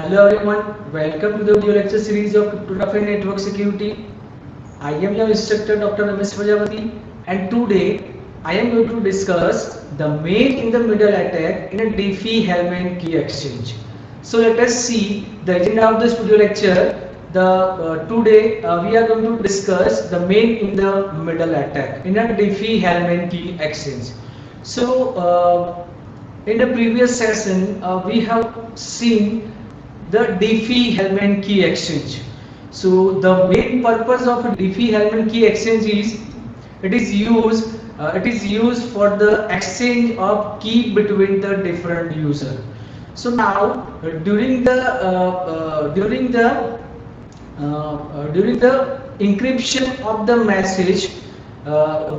Hello everyone, welcome to the video lecture series of Cryptography and Network Security. I am your instructor Dr. Ramesh Prajapati, and today I am going to discuss the main in the middle attack in a Diffie-Hellman key exchange. So let us see the agenda of this video lecture. Today we are going to discuss the main in the middle attack in a Diffie-Hellman key exchange. In the previous session, we have seen the Diffie-Hellman key exchange. So the main purpose of a Diffie-Hellman key exchange is it is used for the exchange of key between the different user. So now during the encryption of the message,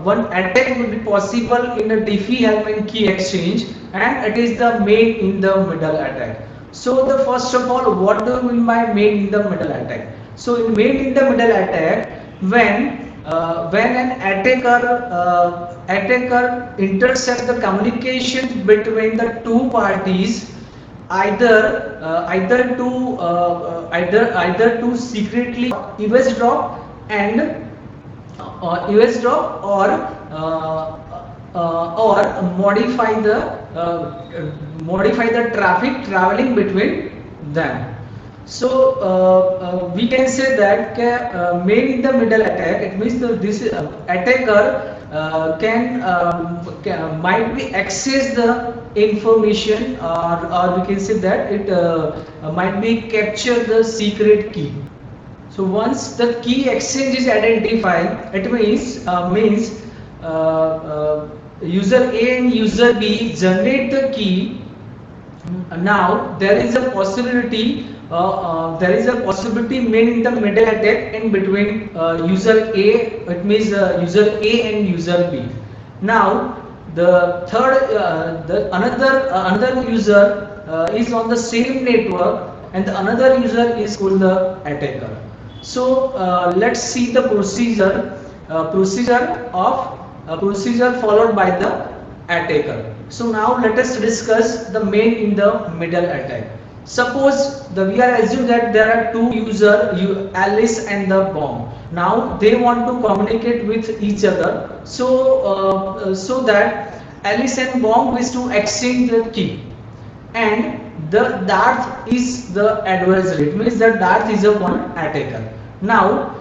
one attack will be possible in a Diffie-Hellman key exchange, and it is the main in the middle attack. So the first of all, what do we mean by main in the middle attack? So in main in the middle attack, when an attacker intercepts the communication between the two parties, either to secretly and eavesdrop or modify the traffic traveling between them. So we can say that main in the middle attack, it means this attacker might be access the information, or we can say that it might be capture the secret key. So once the key exchange is identified, it means user A and user B generate the key. Now there is a possibility main in the middle attack in between user A. It means user A and user B. Now the another user is on the same network, and the another user is called the attacker. So let's see the procedure followed by the attacker. So now let us discuss the main in the middle attack. Suppose we are assume that there are two users, Alice and the bomb. Now they want to communicate with each other. So that Alice and bomb wish to exchange the key, and the Darth is the adversary. It means that Darth is a one attacker. Now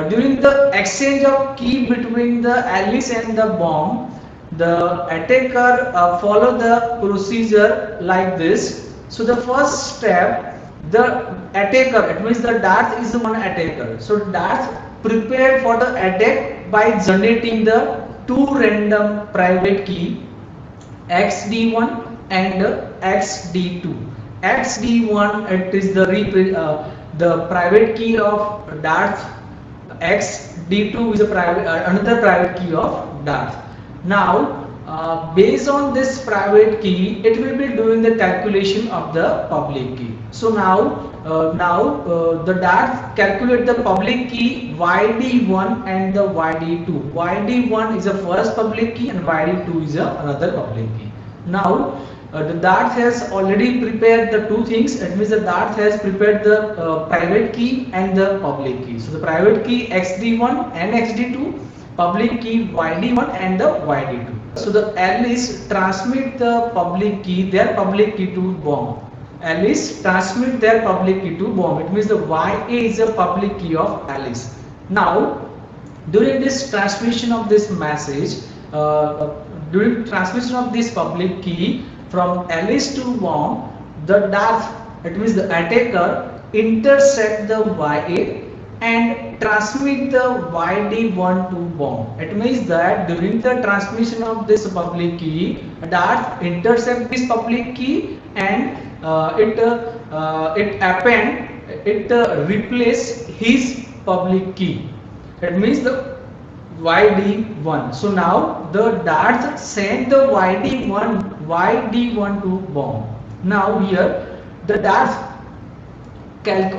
during the exchange of key between the Alice and the bomb, the attacker follow the procedure like this. So the first step, the attacker, it means the Darth is the one attacker. So Darth prepared for the attack by generating the two random private key, XD1 and XD2. XD1, it is the private key of Darth. XD2 is another private key of Darth. Now based on this private key, it will be doing the calculation of the public key. So now the Darth calculate the public key YD1 and the YD2. YD1 is the first public key and YD2 is another public key. Now the Darth has already prepared the two things. It means the Darth has prepared the private key and the public key. So the private key XD1 and XD2, public key YD1 and the YD2. So the Alice transmit the public key, their public key to bomb. Alice transmit their public key to bomb. It means the YA is a public key of Alice. Now during this transmission of this message, during transmission of this public key from Alice to bomb, the Darth, it means the attacker, intercept the YA and transmit the YD1 to bomb. It means that during the transmission of this public key, Darth intercept this public key, and it replace his public key. It means the YD1. So now the Darth send the YD1 to bomb. Now here the Darth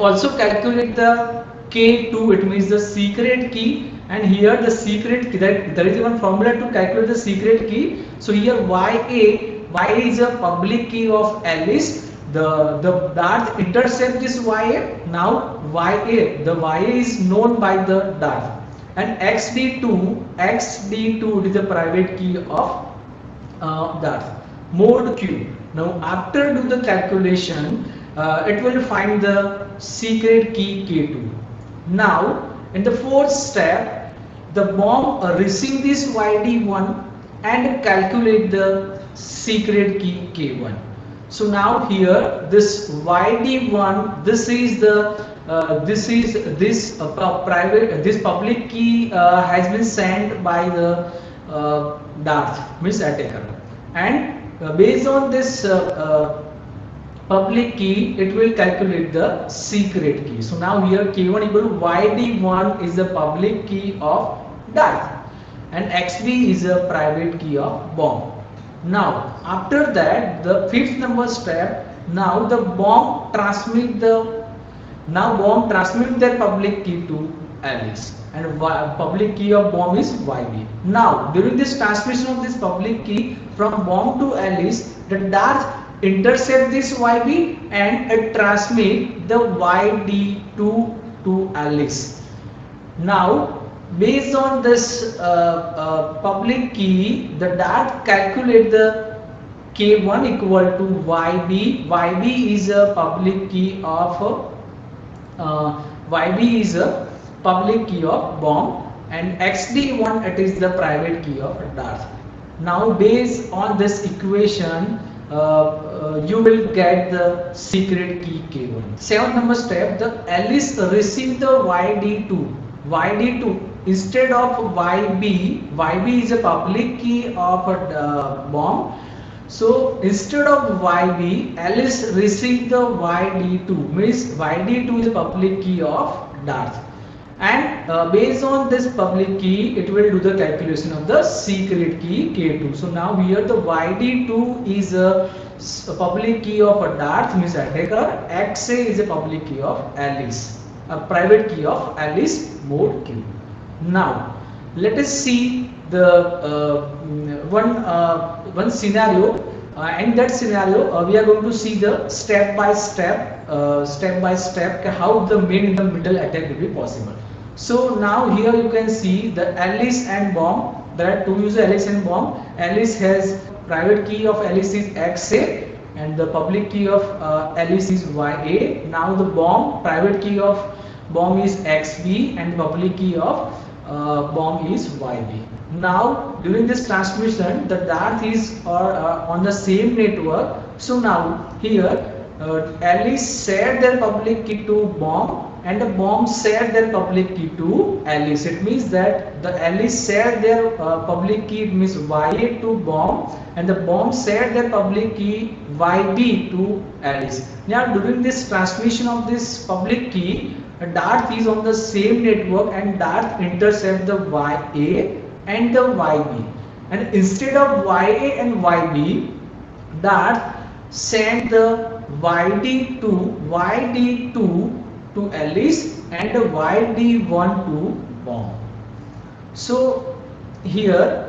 also calculate the K2, it means the secret key, and here the secret key, that there is one formula to calculate the secret key. So here YA is a public key of Alice, the Darth intercept this YA. Now YA, the YA is known by the Darth, and XD2 is the private key of Darth. Mode Q. Now after do the calculation, it will find the secret key K2. Now in the fourth step, the bomb receive this YD1 and calculate the secret key K1. So now here this YD1, this is the private, this public key has been sent by the Darth, means attacker, and based on this public key, it will calculate the secret key. So now here K1 equal to YD1 is the public key of Darth, and XD is a private key of bomb. Now after that, the fifth number step, now the bomb transmit their public key to Alice, and public key of bomb is YB. Now during this transmission of this public key from bomb to Alice, the Darth intercept this YB and it transmit the YD2 to Alice. Now based on this public key, the Darth calculate the K1 equal to YB. YB is a public key of bomb, and XD1 it is the private key of Darth. Now based on this equation, you will get the secret key K1. Seventh number step, the Alice receive the YD2 instead of YB. YB is a public key of a bomb. So instead of YB, Alice received the YD2, means YD2 is a public key of Darth, and based on this public key, it will do the calculation of the secret key K2. So now here the YD2 is a public key of a Darth, means attacker. XA is a public key of Alice, a private key of Alice, mode Q. Now let us see the one scenario. In that scenario, we are going to see the step by step how the main in the middle attack will be possible. So now here you can see the Alice and bomb. There are two users, Alice and bomb. Alice has private key of Alice is XA, and the public key of Alice is YA. Now the bomb private key of bomb is XB, and the public key of bomb is YB. Now during this transmission, the Darth is on the same network. So now here Alice shared their public key to bomb, and the bomb shared their public key to Alice. It means that the Alice shared their public key, means YA to bomb, and the bomb shared their public key YB to Alice. Now during this transmission of this public key, Darth is on the same network, and Darth intercept the YA and the YB, and instead of YA and YB, Darth send the YD2 to Alice and the YD1 to bomb. So here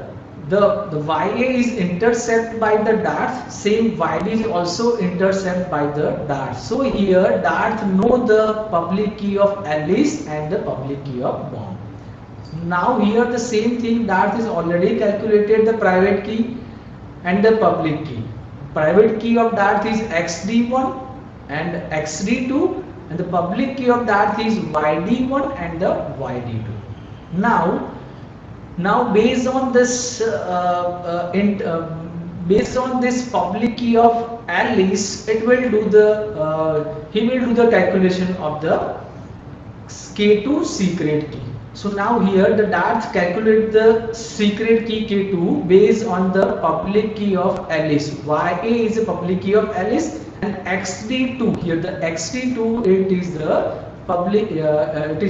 the YA is intercepted by the Darth, same YB is also intercepted by the Darth. So here Darth know the public key of Alice and the public key of bomb. Now here the same thing, Darth is already calculated the private key and the public key. Private key of Darth is XD1 and XD2, and the public key of Darth is YD1 and the YD2. Now based on this public key of Alice, it will do the he will do the calculation of the K2 secret key. So now here the Darth calculate the secret key K2 based on the public key of Alice. YA is the public key of Alice, and XD2, here the XD2 it is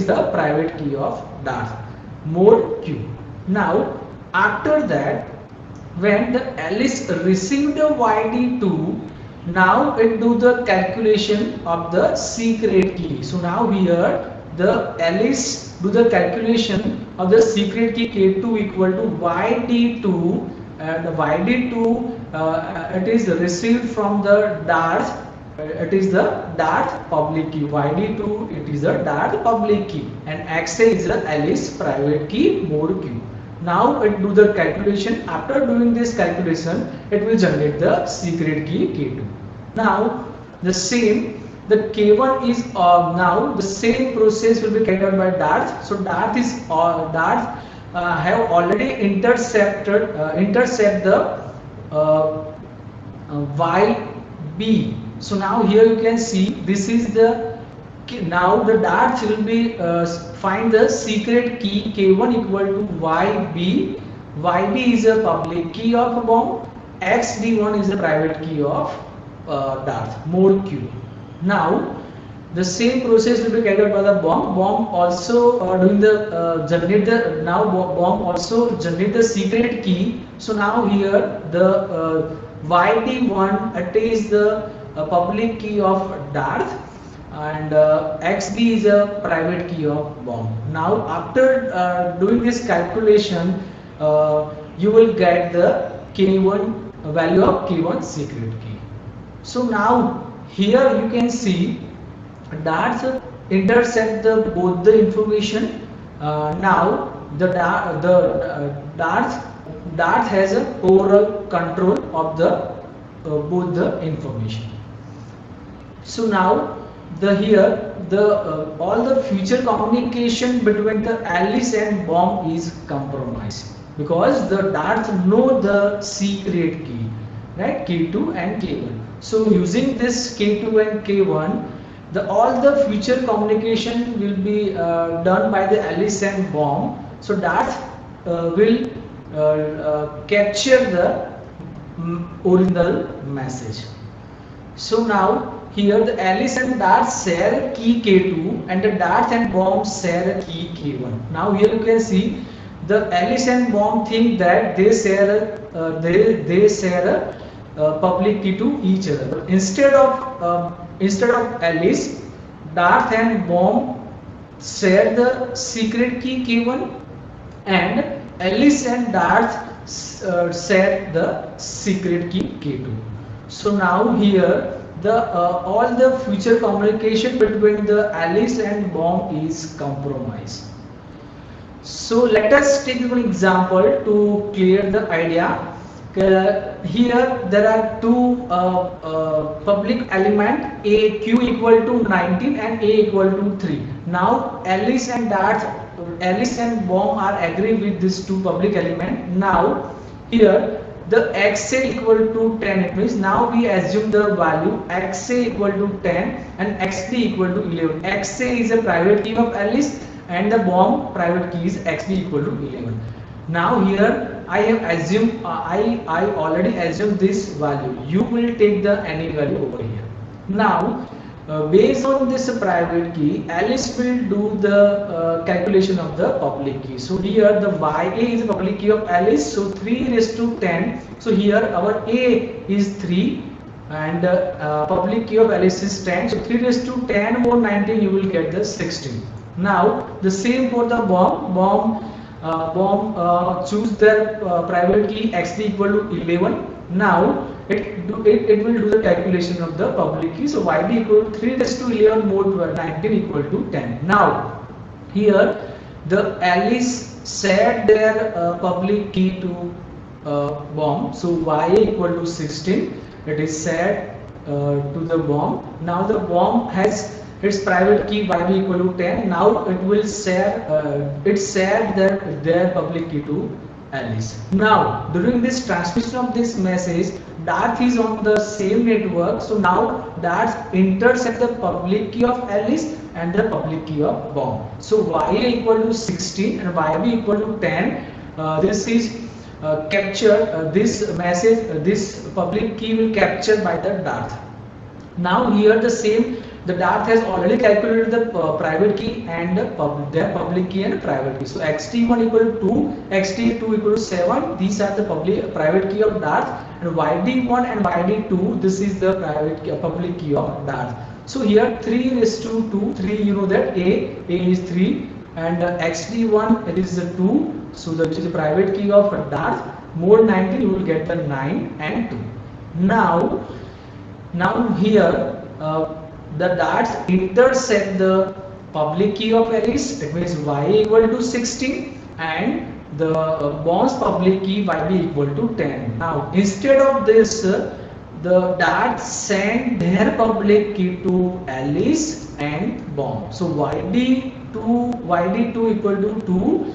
the private key of Darth, mode Q. Now after that, when the Alice received the YD2, now it do the calculation of the secret key. So now here the Alice do the calculation of the secret key K2 equal to YD2. The YD2 it is received from the Darth it is the Darth public key. YD2 it is the Darth public key, and XA is the Alice private key mode Q. Now it do the calculation. After doing this calculation, it will generate the secret key K2. Now the same, the K1 is now the same process will be carried out by Darth. So Darth is have already intercept the YB. So now here you can see this is the, now the Darth will be find the secret key K1 equal to YB. YB is a public key of a bomb. XD1 is a private key of Darth mode Q. Now the same process will be carried out by the bomb. Bomb also doing the generate the, now bomb also generate the secret key. So now here the YD1 attaches the public key of Darth, and XD is a private key of bomb. Now after doing this calculation, you will get the K1 value of K1 secret key. So now here you can see Darts intercept the both the information. Now the Darts has a overall control of the both the information. So now the here the all the future communication between the Alice and bomb is compromised, because the Darts know the secret key, right, K2 and K1. So using this K2 and K1, all the future communication will be done by the Alice and bomb. So Darth will capture the original message. So now here the Alice and Darth share key K2, and the Darth and bomb share a key K1. Now here you can see the Alice and bomb think that they share a public key to each other. But instead of Alice, Darth and bomb share the secret key K1, and Alice and Darth share the secret key K2. So now here the all the future communication between the Alice and bomb is compromised. So let us take one example to clear the idea. Here there are two public element, a q equal to 19 and a equal to 3. Now Alice and bomb are agree with these two public element. Now here the xa equal to 10, it means now we assume the value xa equal to 10 and xd equal to 11. Xa is a private key of Alice and the bomb private key is xd equal to 11. Now here I have assumed I already assumed this value. You will take the any value over here. Now based on this private key, Alice will do the calculation of the public key. So here the YA is the public key of Alice. So 3 raised to 10. So here our A is 3 and public key of Alice is 10. So 3 raised to 10 more 19, you will get the 16. Now the same for the bomb. Choose their private key xd equal to 11. Now it will do the calculation of the public key. So yd equal to 3 raised to 11 more 19 equal to 10. Now here the Alice shared their public key to bomb. So ya equal to 16. It is shared to the bomb. Now the bomb has its private key yb equal to 10. Now it will share their public key to Alice. Now during this transmission of this message, Darth is on the same network. So now Darth intercept the public key of Alice and the public key of bomb. So ya equal to 16 and yb equal to 10. This is captured. This message, this public key will capture by the Darth. Now here the same. The Darth has already calculated the private key and their public key and private key. So xt1 equal to 2, xt2 equal to 7. These are the private key of Darth, and yd1 and yd2. This is the public key of Darth. So here 3 raised to 2. 3, you know that a is 3, and xd1 it is 2. So that is the private key of Darth. More 19, you will get the 9 and 2. Now here the darts intersect the public key of Alice, it means y equal to 16, and the bomb's public key yb equal to 10. Now instead of this, the darts send their public key to Alice and bomb. So yd2 equal to 2,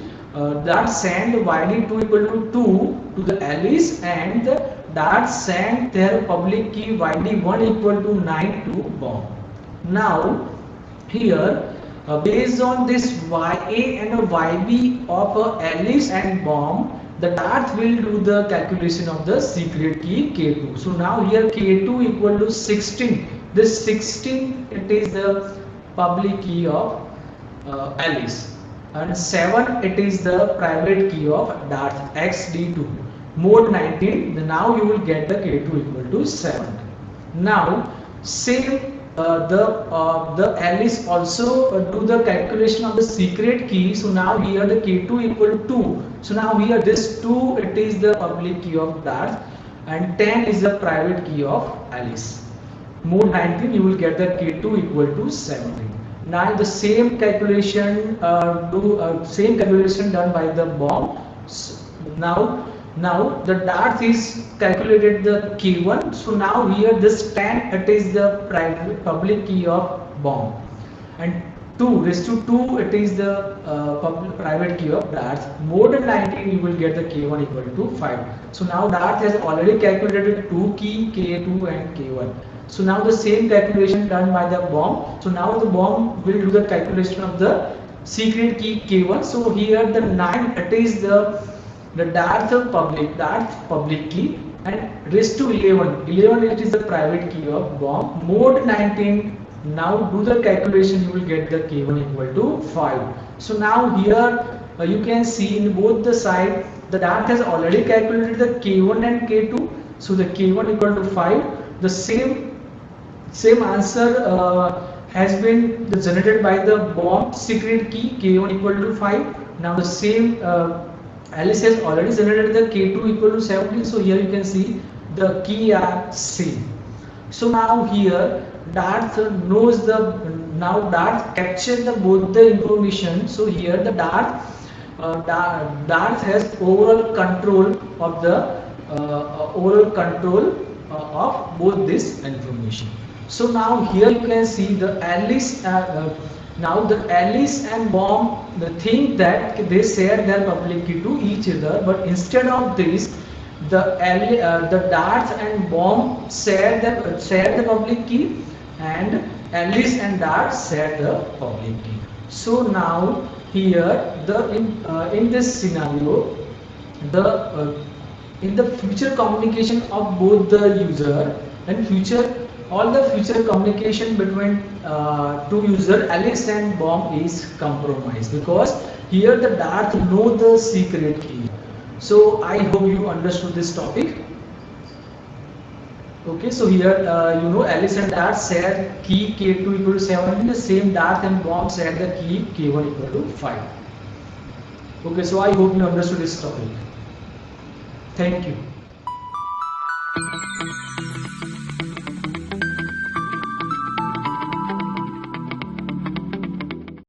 that send yd2 equal to 2 to the Alice, and the that send their public key yd1 equal to 9 to bomb. Now here, based on this ya and yb of Alice and bomb, the dart will do the calculation of the secret key k2. So now here k2 equal to 16. This 16, it is the public key of Alice, and 7, it is the private key of dart xd2. Mode 19, now you will get the k2 equal to 7. Now same, the Alice also do the calculation of the secret key. So now here the k2 equal to 2. So now here this 2, it is the public key of dart, and 10 is the private key of Alice. Mode 19, you will get the k2 equal to 17. Now the same calculation same calculation done by the bomb. Now the dart is calculated the k1. So now here this 10, it is the public key of bomb, and 2 raised to 2, it is the private key of dart. Mode 19, you will get the k1 equal to 5. So now dart has already calculated 2 key, k2 and k1. So now the same calculation done by the bomb. So now the bomb will do the calculation of the secret key k1. So here the 9, it is the dart public key, and raised to 11, it is the private key of bomb. Mode 19, now do the calculation, you will get the k1 equal to 5. So now here you can see in both the side, the dart has already calculated the k1 and k2. So the k1 equal to 5. The same answer has been generated by the bomb secret key k1 equal to 5. Now the same Alice has already generated the k2 equal to 17. So here you can see the key are same. So now here dart knows dart capture both the information. So here the dart has overall control of the of both this information. So now here you can see the Alice. Now the Alice and bomb, they think that they share their public key to each other, but instead of this, the darts and bomb share the public key, and Alice and darts share the public key. So now here in this scenario, in the future communication of both the user and all the future communication between two user Alice and bomb is compromised, because here the dart know the secret key. So I hope you understood this topic. Okay, so here Alice and dart share key k2 equal to 7, the same dart and bomb share the key k1 equal to 5. Okay, so I hope you understood this topic. Thank you.